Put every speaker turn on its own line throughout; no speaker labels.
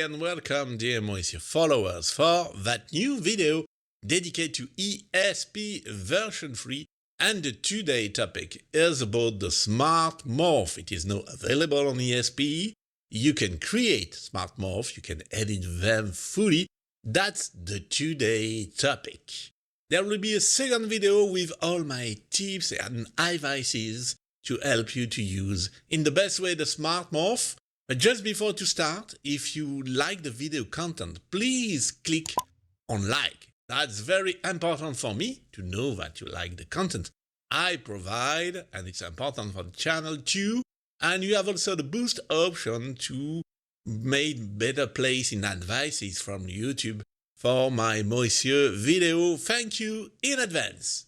and welcome, dear Moessieurs followers, for that new video dedicated to ESP version 3. And the today's topic is about the Smart Morph. It is now available on ESP. You can create Smart Morph, you can edit them fully. That's the today's topic. There will be a second video with all my tips and advices to help you to use in the best way the Smart Morph. But just before to start, if you like the video content, please click on like. That's very important for me to know that you like the content I provide, and it's important for the channel too. And you have also the boost option to make better place in advices from YouTube for my Moessieurs video. Thank you in advance.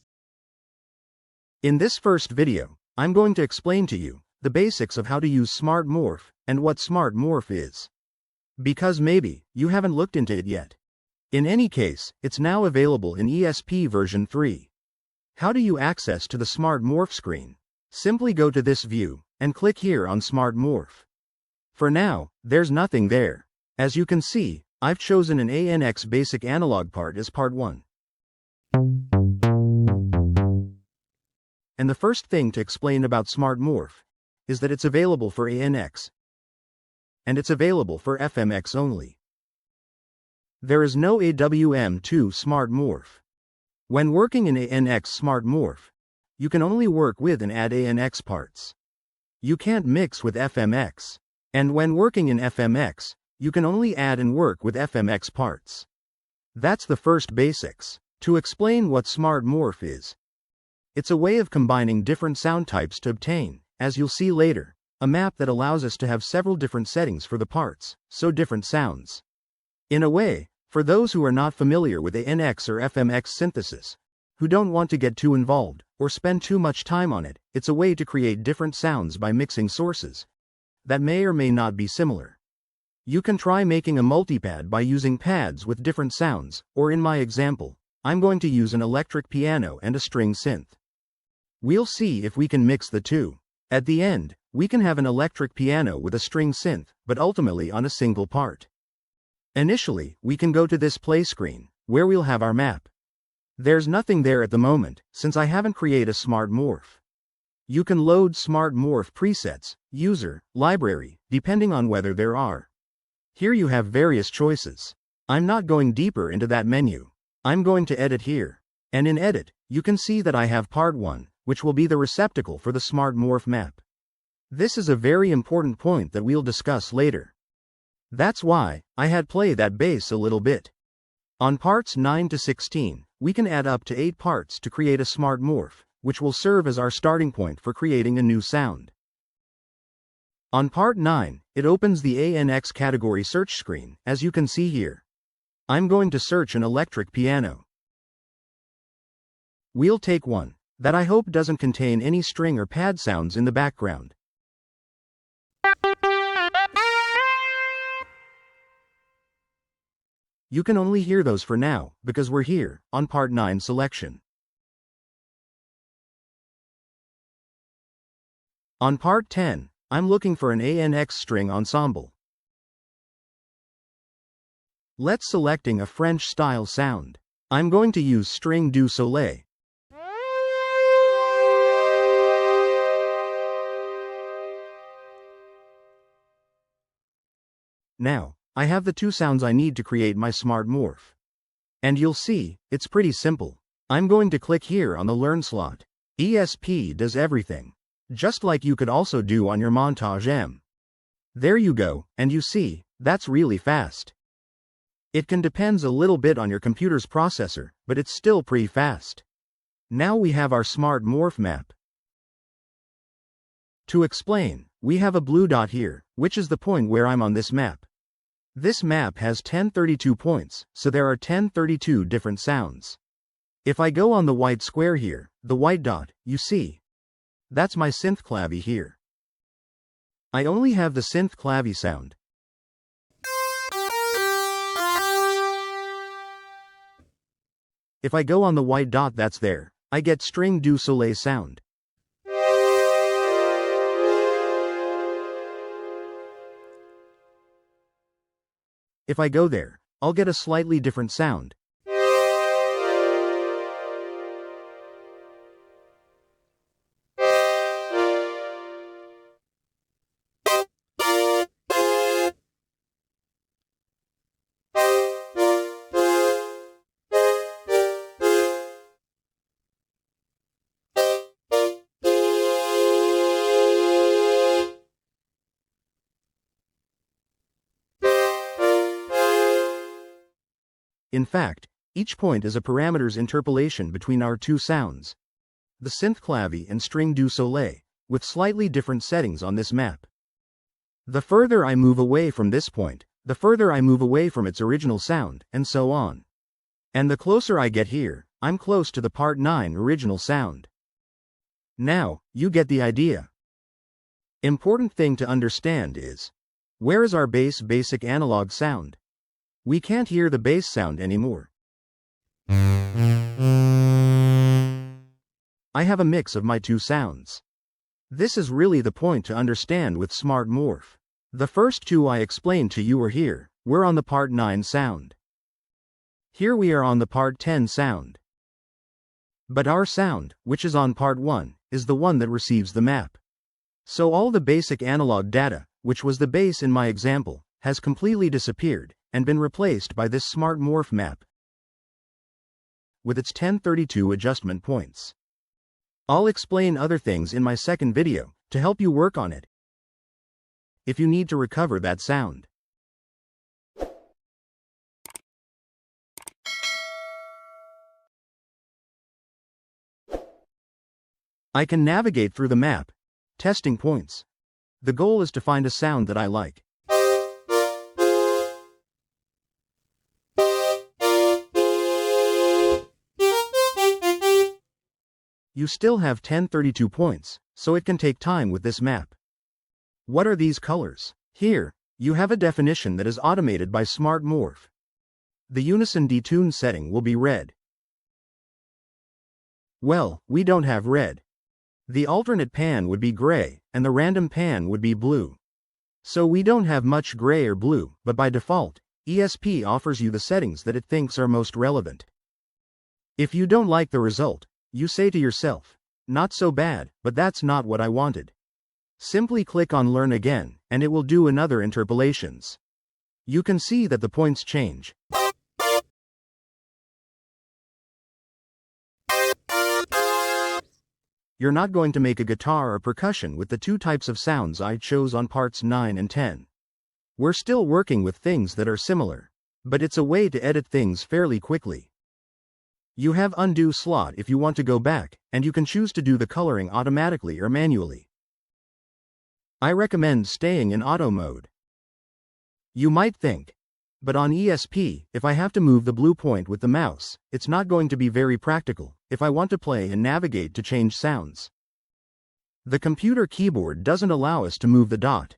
In this first video, I'm going to explain to you the basics of how to use Smart Morph and what Smart Morph is. Because maybe you haven't looked into it yet. In any case, it's now available in ESP version 3. How do you access to the Smart Morph screen? Simply go to this view and click here on Smart Morph. For now, there's nothing there. As you can see, I've chosen an ANX basic analog part as part 1. And the first thing to explain about Smart Morph is that it's available for ANX, and it's available for FMX only. There is no AWM2 Smart Morph. When working in ANX Smart Morph, you can only work with and add ANX parts. You can't mix with FMX. And when working in FMX, you can only add and work with FMX parts. That's the first basics. To explain what Smart Morph is, it's a way of combining different sound types to obtain, as you'll see later, a map that allows us to have several different settings for the parts, so different sounds. In a way, for those who are not familiar with ANX or FMX synthesis, who don't want to get too involved or spend too much time on it, it's a way to create different sounds by mixing sources that may or may not be similar. You can try making a multipad by using pads with different sounds, or in my example, I'm going to use an electric piano and a string synth. We'll see if we can mix the two. At the end, we can have an electric piano with a string synth, but ultimately on a single part. Initially, we can go to this play screen, where we'll have our map. There's nothing there at the moment, since I haven't created a Smart Morph. You can load Smart Morph presets, user, library, depending on whether there are. Here you have various choices. I'm not going deeper into that menu. I'm going to edit here. And in edit, you can see that I have part 1, which will be the receptacle for the Smart Morph map. This is a very important point that we'll discuss later. That's why I had play that bass a little bit. On parts 9 to 16, we can add up to 8 parts to create a Smart Morph, which will serve as our starting point for creating a new sound. On part 9, it opens the ANX category search screen, as you can see here. I'm going to search an electric piano. We'll take one that I hope doesn't contain any string or pad sounds in the background. You can only hear those for now, because we're here, on part 9 selection. On part 10, I'm looking for an ANX string ensemble. Let's selecting a French style sound. I'm going to use string du soleil. Now, I have the two sounds I need to create my Smart Morph. And you'll see, it's pretty simple. I'm going to click here on the Learn slot. ESP does everything. Just like you could also do on your Montage M. There you go, and you see, that's really fast. It can depends a little bit on your computer's processor, but it's still pretty fast. Now we have our Smart Morph map. To explain, we have a blue dot here, which is the point where I'm on this map. This map has 1032 points, so there are 1032 different sounds. If I go on the white square here, the white dot, you see, that's my synth clavie here. I only have the synth clavie sound. If I go on the white dot that's there, I get string du soleil sound. If I go there, I'll get a slightly different sound. In fact, each point is a parameter's interpolation between our two sounds, the synth clavi and string du soleil, with slightly different settings on this map. The further I move away from this point, the further I move away from its original sound, and so on. And the closer I get here, I'm close to the part 9 original sound. Now, you get the idea. Important thing to understand is, where is our bass basic analog sound? We can't hear the bass sound anymore. I have a mix of my two sounds. This is really the point to understand with Smart Morph. The first two I explained to you are here, we're on the part 9 sound. Here we are on the part 10 sound. But our sound, which is on part 1, is the one that receives the map. So all the basic analog data, which was the bass in my example, has completely disappeared, and been replaced by this Smart Morph map with its 1032 adjustment points. I'll explain other things in my second video to help you work on it if you need to recover that sound. I can navigate through the map, testing points. The goal is to find a sound that I like. You still have 1032 points, so it can take time with this map. What are these colors? Here, you have a definition that is automated by Smart Morph. The unison detune setting will be red. Well, we don't have red. The alternate pan would be gray, and the random pan would be blue. So we don't have much gray or blue, but by default, ESP offers you the settings that it thinks are most relevant. If you don't like the result, you say to yourself, not so bad, but that's not what I wanted. Simply click on Learn Again, and it will do another interpolations. You can see that the points change. You're not going to make a guitar or percussion with the two types of sounds I chose on parts 9 and 10. We're still working with things that are similar, but it's a way to edit things fairly quickly. You have undo slot if you want to go back, and you can choose to do the coloring automatically or manually. I recommend staying in auto mode. You might think, but on ESP, if I have to move the blue point with the mouse, it's not going to be very practical if I want to play and navigate to change sounds. The computer keyboard doesn't allow us to move the dot.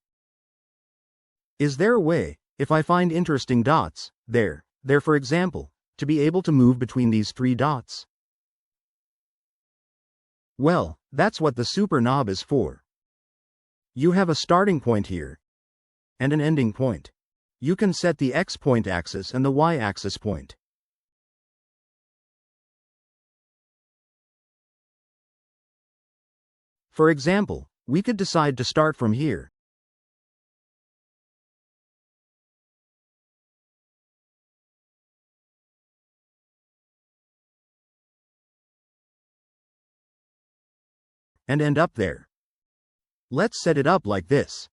Is there a way, if I find interesting dots, there for example, to be able to move between these three dots? Well, that's what the super knob is for. You have a starting point here and an ending point. You can set the X point axis and the Y axis point. For example, we could decide to start from here and end up there. Let's set it up like this.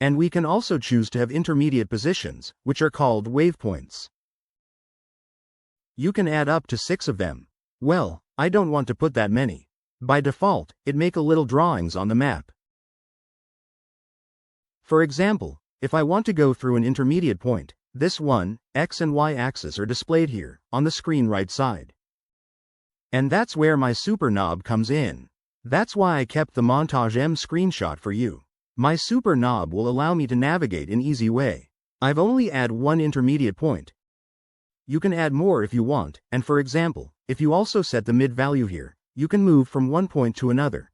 And we can also choose to have intermediate positions, which are called wavepoints. You can add up to 6 of them. Well, I don't want to put that many. By default, it make a little drawings on the map. For example, if I want to go through an intermediate point, this one, X and Y axis are displayed here, on the screen right side. And that's where my super knob comes in. That's why I kept the Montage M screenshot for you. My super knob will allow me to navigate in easy way. I've only add one intermediate point. You can add more if you want, and for example, if you also set the mid value here, you can move from one point to another.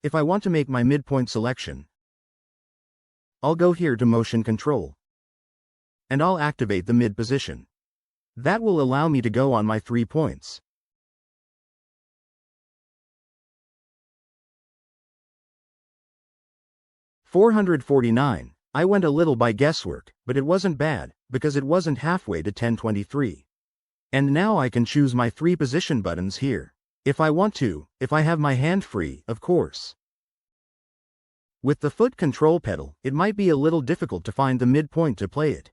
if I want to make my midpoint selection, I'll go here to Motion Control. And I'll activate the mid position. That will allow me to go on my 3 points. $449. I went a little by guesswork, but it wasn't bad, because it wasn't halfway to 1023. And now I can choose my 3 position buttons here. If I want to, if I have my hand free, of course. With the foot control pedal, it might be a little difficult to find the midpoint to play it.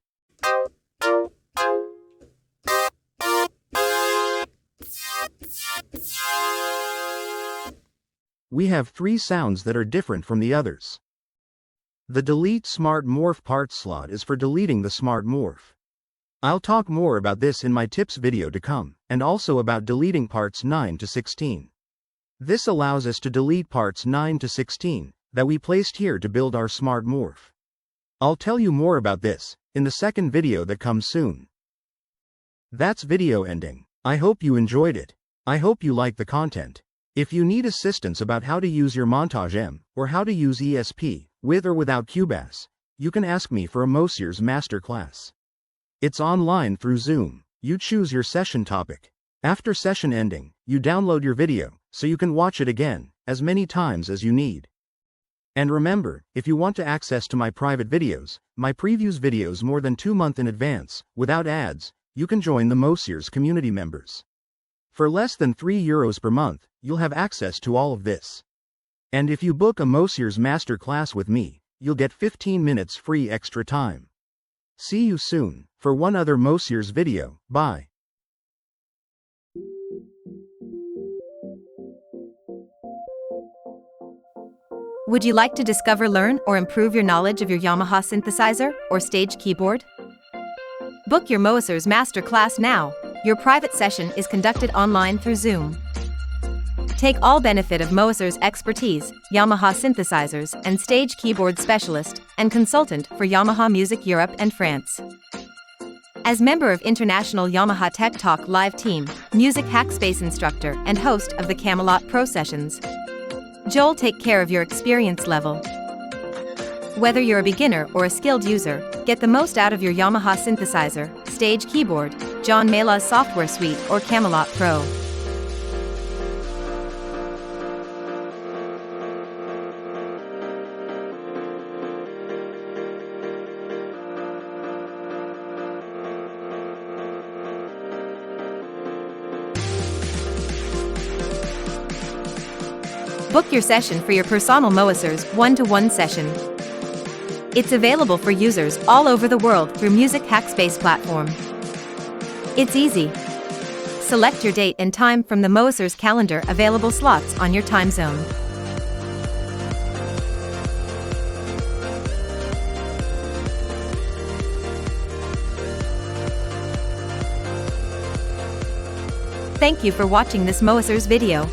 We have 3 sounds that are different from the others. The Delete Smart Morph part slot is for deleting the Smart Morph. I'll talk more about this in my tips video to come, and also about deleting parts 9 to 16. This allows us to delete parts 9 to 16 that we placed here to build our Smart Morph. I'll tell you more about this in the second video that comes soon. That's video ending. I hope you enjoyed it. I hope you like the content. If you need assistance about how to use your Montage M, or how to use ESP, with or without Cubase, you can ask me for a Moessieurs masterclass. It's online through Zoom. You choose your session topic. After session ending, you download your video, so you can watch it again, as many times as you need. And remember, if you want to access to my private videos, my previews videos more than 2 months in advance, without ads, you can join the Moessieurs community members. For less than €3 per month, you'll have access to all of this. And if you book a Moessieurs masterclass with me, you'll get 15 minutes free extra time. See you soon, for one other Moessieurs video. Bye.
Would you like to discover, learn, or improve your knowledge of your Yamaha synthesizer or stage keyboard? Book your Moessieurs masterclass now. Your private session is conducted online through Zoom. Take all benefit of Moessieurs' expertise, Yamaha synthesizers and stage keyboard specialist and consultant for Yamaha Music Europe and France. As member of International Yamaha Tech Talk live team, music hackspace instructor and host of the Camelot Pro Sessions, Joel take care of your experience level. Whether you're a beginner or a skilled user, get the most out of your Yamaha synthesizer, stage keyboard, John Mayla's software suite or Camelot Pro. Book your session for your personal Moessieurs one-to-one session. It's available for users all over the world through Music Hackspace platform. It's easy. Select your date and time from the Moessieurs calendar available slots on your time zone. Thank you for watching this Moessieurs video.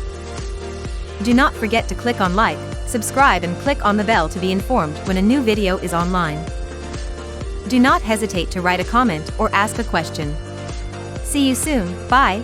Do not forget to click on like, subscribe and click on the bell to be informed when a new video is online. Do not hesitate to write a comment or ask a question. See you soon, bye!